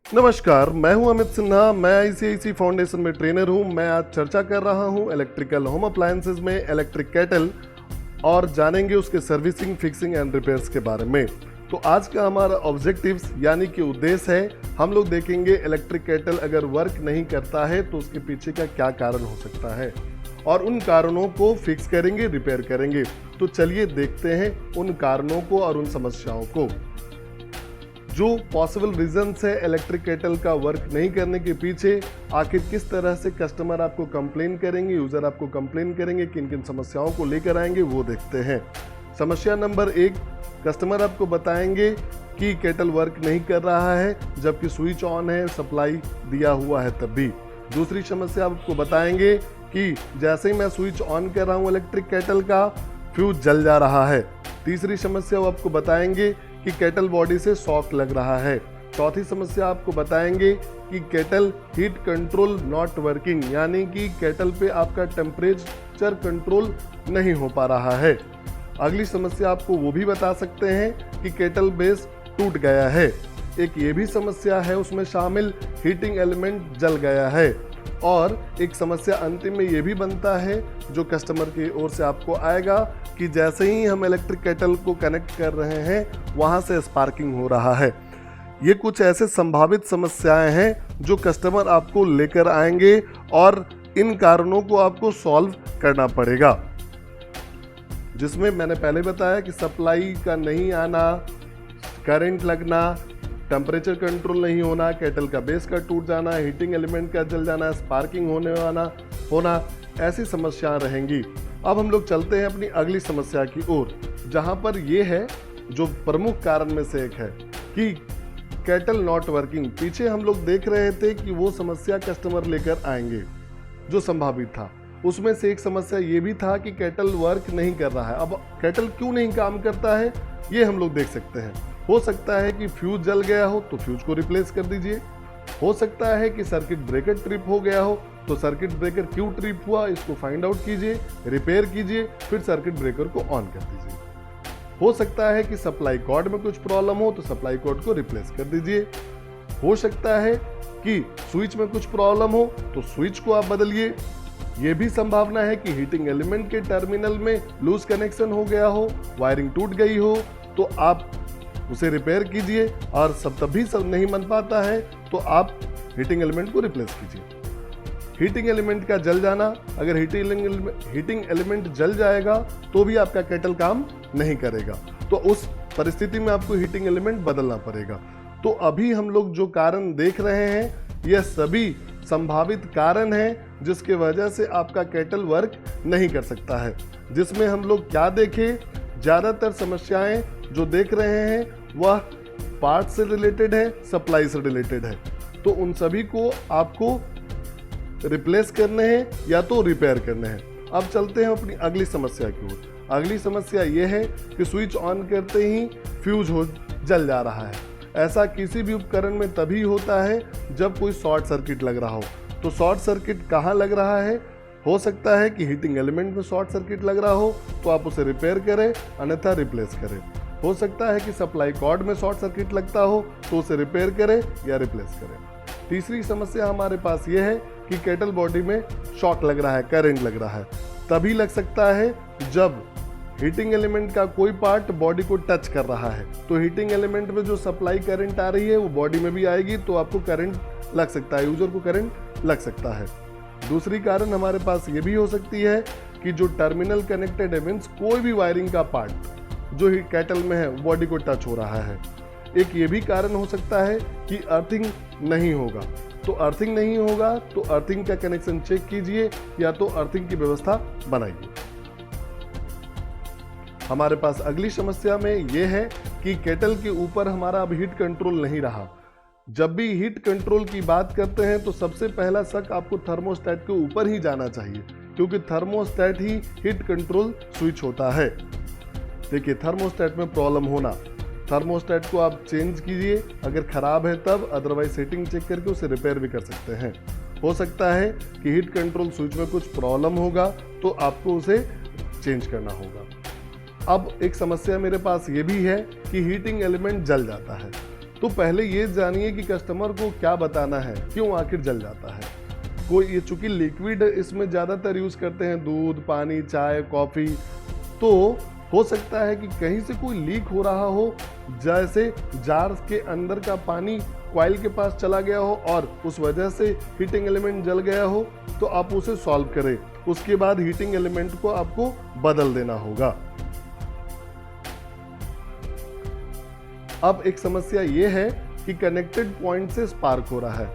नमस्कार, मैं हूं अमित सिन्हा। मैं आईसीआईसी फाउंडेशन में ट्रेनर हूं। मैं आज चर्चा कर रहा हूं इलेक्ट्रिकल होम अप्लायंसेज में इलेक्ट्रिक केटल और जानेंगे उसके सर्विसिंग, फिक्सिंग एंड रिपेयर्स के बारे में। तो आज का हमारा ऑब्जेक्टिव्स यानी कि उद्देश्य है, हम लोग देखेंगे इलेक्ट्रिक केटल अगर वर्क नहीं करता है तो उसके पीछे का क्या कारण हो सकता है और उन कारणों को फिक्स करेंगे, रिपेयर करेंगे। तो चलिए देखते हैं उन कारणों को और उन समस्याओं को। जो पॉसिबल रीजंस है इलेक्ट्रिक केटल का वर्क नहीं करने के पीछे, आखिर किस तरह से कस्टमर आपको कंप्लेन करेंगे, यूजर आपको कंप्लेन करेंगे, किन किन समस्याओं को लेकर आएंगे वो देखते हैं। समस्या नंबर 1, कस्टमर आपको बताएंगे कि केटल वर्क नहीं कर रहा है जबकि स्विच ऑन है, सप्लाई दिया हुआ है तब भी। दूसरी समस्या आपको बताएंगे कि जैसे ही मैं स्विच ऑन कर रहा हूँ इलेक्ट्रिक केटल का, फ्यूज जल जा रहा है। तीसरी समस्या वो आपको बताएंगे कि केटल बॉडी से शॉक लग रहा है। चौथी समस्या आपको बताएंगे कि kettle heat control not working, यानी कि केटल पे आपका टेम्परेचर कंट्रोल नहीं हो पा रहा है। अगली समस्या आपको वो भी बता सकते हैं कि केटल बेस टूट गया है। एक ये भी समस्या है उसमें शामिल, हीटिंग एलिमेंट जल गया है। और एक समस्या अंतिम में ये भी बनता है जो कस्टमर की ओर से आपको आएगा कि जैसे ही हम इलेक्ट्रिक केटल को कनेक्ट कर रहे हैं वहाँ से स्पार्किंग हो रहा है। ये कुछ ऐसे संभावित समस्याएं हैं जो कस्टमर आपको लेकर आएंगे और इन कारणों को आपको सॉल्व करना पड़ेगा, जिसमें मैंने पहले बताया कि सप्लाई का नहीं आना, करंट लगना, टेम्परेचर कंट्रोल नहीं होना, केटल का बेस का टूट जाना, हीटिंग एलिमेंट का जल जाना, स्पार्किंग होना, ऐसी समस्याएं रहेंगी। अब हम लोग चलते हैं अपनी अगली समस्या की ओर, जहां पर यह है जो प्रमुख कारण में से एक है कि केटल नॉट वर्किंग। पीछे हम लोग देख रहे थे कि वो समस्या कस्टमर लेकर आएंगे जो संभावित था। उसमें से एक समस्या ये भी था कि केटल वर्क नहीं कर रहा है। अब केटल क्यों नहीं काम करता है ये हम लोग देख सकते हैं। हो सकता है कि फ्यूज जल गया हो तो फ्यूज को रिप्लेस कर दीजिए। हो सकता है कि सर्किट ब्रेकर ट्रिप हो गया हो तो सर्किट ब्रेकर क्यों ट्रिप हुआ इसको फाइंड आउट कीजिए, रिपेयर कीजिए, फिर सर्किट ब्रेकर को ऑन कर दीजिए। हो सकता है कि सप्लाई कॉर्ड में कुछ प्रॉब्लम हो तो सप्लाई कॉर्ड को रिप्लेस कर दीजिए। हो सकता है कि स्विच में कुछ प्रॉब्लम हो तो स्विच को आप बदलिए। यह भी संभावना है कि हीटिंग एलिमेंट के टर्मिनल में लूज कनेक्शन हो गया हो, वायरिंग टूट गई हो, तो आप उसे रिपेयर कीजिए। और तब भी नहीं बन पाता है तो आप हीटिंग एलिमेंट को रिप्लेस कीजिए। हीटिंग एलिमेंट का जल जाना, अगर हीटिंग एलिमेंट जल जाएगा तो भी आपका केटल काम नहीं करेगा, तो उस परिस्थिति में आपको हीटिंग एलिमेंट बदलना पड़ेगा। तो अभी हम लोग जो कारण देख रहे हैं यह सभी संभावित कारण हैं जिसके वजह से आपका केटल वर्क नहीं कर सकता है। जिसमें हम लोग क्या देखें, ज़्यादातर समस्याएं जो देख रहे हैं वह पार्ट से रिलेटेड है, सप्लाई से रिलेटेड है। तो उन सभी को आपको रिप्लेस करने हैं या तो रिपेयर करने हैं। अब चलते हैं अपनी अगली समस्या की ओर। अगली समस्या यह है कि स्विच ऑन करते ही फ्यूज जल जा रहा है। ऐसा किसी भी उपकरण में तभी होता है जब कोई शॉर्ट सर्किट लग रहा हो। तो शॉर्ट सर्किट कहाँ लग रहा है? हो सकता है कि हीटिंग एलिमेंट में शॉर्ट सर्किट लग रहा हो तो आप उसे रिपेयर करें, अन्यथा रिप्लेस करें। हो सकता है कि सप्लाई कॉर्ड में शॉर्ट सर्किट लगता हो तो उसे रिपेयर करें या रिप्लेस करें। तीसरी समस्या हमारे पास यह है कि केटल बॉडी में शॉक लग रहा है, करंट लग रहा है। तभी लग सकता है जब हीटिंग एलिमेंट का कोई पार्ट बॉडी को टच कर रहा है। तो हीटिंग एलिमेंट में जो सप्लाई करंट आ रही है वो बॉडी में भी आएगी, तो आपको करंट लग सकता है, यूजर को करंट लग सकता है। दूसरी कारण हमारे पास ये भी हो सकती है कि जो टर्मिनल कनेक्टेड है, मीन्स कोई भी वायरिंग का पार्ट जो केटल में है बॉडी को टच हो रहा है। एक ये भी कारण हो सकता है कि अर्थिंग नहीं होगा। तो अर्थिंग नहीं होगा तो अर्थिंग का कनेक्शन चेक कीजिए या तो अर्थिंग की व्यवस्था बनाइए। हमारे पास अगली समस्या में यह है कि केटल के ऊपर हमारा अब हीट कंट्रोल नहीं रहा। जब भी हीट कंट्रोल की बात करते हैं तो सबसे पहला शक आपको थर्मोस्टेट के ऊपर ही जाना चाहिए, क्योंकि थर्मोस्टेट ही हीट कंट्रोल स्विच होता है। देखिए, थर्मोस्टेट में प्रॉब्लम होना, थर्मोस्टेट को आप चेंज कीजिए अगर खराब है तब, अदरवाइज सेटिंग चेक करके उसे रिपेयर भी कर सकते हैं। हो सकता है कि हीट कंट्रोल स्विच में कुछ प्रॉब्लम होगा तो आपको उसे चेंज करना होगा। अब एक समस्या मेरे पास ये भी है कि हीटिंग एलिमेंट जल जाता है। तो तो पहले ये जानिए कि कस्टमर को क्या बताना है, क्यों आखिर जल जाता है। कोई ये चूंकि लिक्विड इसमें ज़्यादातर यूज़ करते हैं, दूध, पानी, चाय, कॉफ़ी, तो हो सकता है कि कहीं से कोई लीक हो रहा हो, जैसे जार के अंदर का पानी कॉइल के पास चला गया हो और उस वजह से हीटिंग एलिमेंट जल गया हो, तो आप उसे सॉल्व करें। उसके बाद हीटिंग एलिमेंट को आपको बदल देना होगा। अब एक समस्या ये है कि कनेक्टेड पॉइंट से स्पार्क हो रहा है,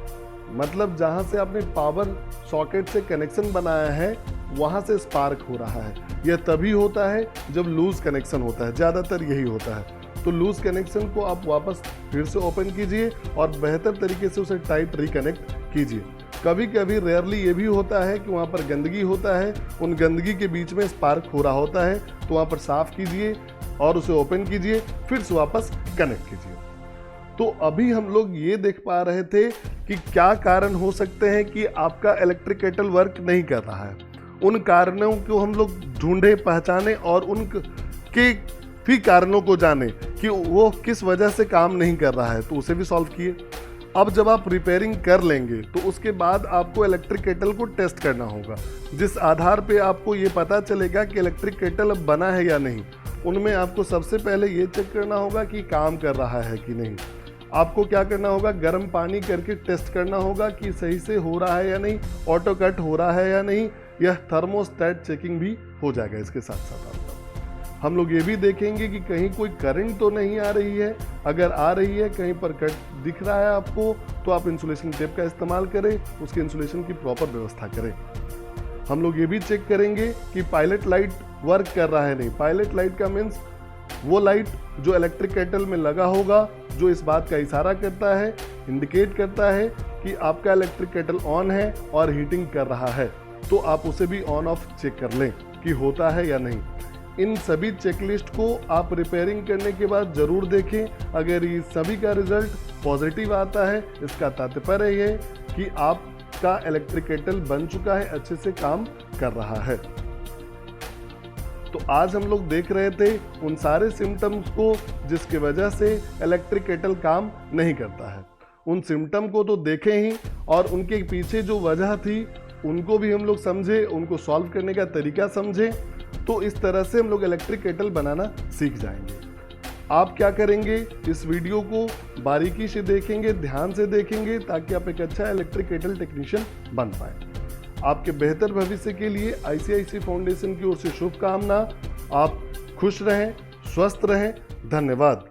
मतलब जहां से आपने पावर सॉकेट से कनेक्शन बनाया है वहां से स्पार्क हो रहा है। यह तभी होता है जब लूज कनेक्शन होता है, ज़्यादातर यही होता है। तो लूज कनेक्शन को आप वापस फिर से ओपन कीजिए और बेहतर तरीके से उसे टाइट रिकनेक्ट कीजिए। कभी कभी रेयरली ये भी होता है कि वहाँ पर गंदगी होता है, उन गंदगी के बीच में स्पार्क हो रहा होता है, तो वहाँ पर साफ कीजिए और उसे ओपन कीजिए, फिर से वापस कनेक्ट कीजिए। तो अभी हम लोग ये देख पा रहे थे कि क्या कारण हो सकते हैं कि आपका इलेक्ट्रिक केटल वर्क नहीं कर रहा है। उन कारणों को हम लोग ढूंढे, पहचाने और उनके भी कारणों को जाने कि वो किस वजह से काम नहीं कर रहा है, तो उसे भी सॉल्व किए। अब जब आप रिपेयरिंग कर लेंगे तो उसके बाद आपको इलेक्ट्रिक केटल को टेस्ट करना होगा, जिस आधार पे आपको ये पता चलेगा कि इलेक्ट्रिक केटल अब बना है या नहीं। उनमें आपको सबसे पहले ये चेक करना होगा कि काम कर रहा है कि नहीं। आपको क्या करना होगा, गर्म पानी करके टेस्ट करना होगा कि सही से हो रहा है या नहीं, ऑटो कट हो रहा है या नहीं। यह थर्मोस्टेट चेकिंग भी हो जाएगा। इसके साथ साथ हम लोग ये भी देखेंगे कि कहीं कोई करंट तो नहीं आ रही है। अगर आ रही है, कहीं पर कट दिख रहा है आपको, तो आप इंसुलेशन टेप का इस्तेमाल करें, उसके इंसुलेशन की प्रॉपर व्यवस्था करें। हम लोग ये भी चेक करेंगे कि पायलट लाइट वर्क कर रहा है नहीं। पायलट लाइट का मीन्स वो लाइट जो इलेक्ट्रिक केटल में लगा होगा, जो इस बात का इशारा करता है, इंडिकेट करता है कि आपका इलेक्ट्रिक केटल ऑन है और हीटिंग कर रहा है। तो आप उसे भी ऑन ऑफ चेक कर लें कि होता है या नहीं। इन सभी चेकलिस्ट को आप रिपेयरिंग करने के बाद जरूर देखें। अगर ये सभी का रिजल्ट पॉजिटिव आता है, इसका तात्पर्य ये कि आपका इलेक्ट्रिक केटल बन चुका है, अच्छे से काम कर रहा है। तो आज हम लोग देख रहे थे उन सारे सिम्टम्स को जिसकी वजह से इलेक्ट्रिक केटल काम नहीं करता है। उन सिम्टम को तो देखें ही, और उनके पीछे जो वजह थी उनको भी हम लोग समझे, उनको सॉल्व करने का तरीका समझे। तो इस तरह से हम लोग इलेक्ट्रिक केटल बनाना सीख जाएंगे। आप क्या करेंगे, इस वीडियो को बारीकी से देखेंगे, ध्यान से देखेंगे, ताकि आप एक अच्छा इलेक्ट्रिक केटल टेक्नीशियन बन पाए। आपके बेहतर भविष्य के लिए ICICI फाउंडेशन की ओर से शुभकामना। आप खुश रहें, स्वस्थ रहें। धन्यवाद।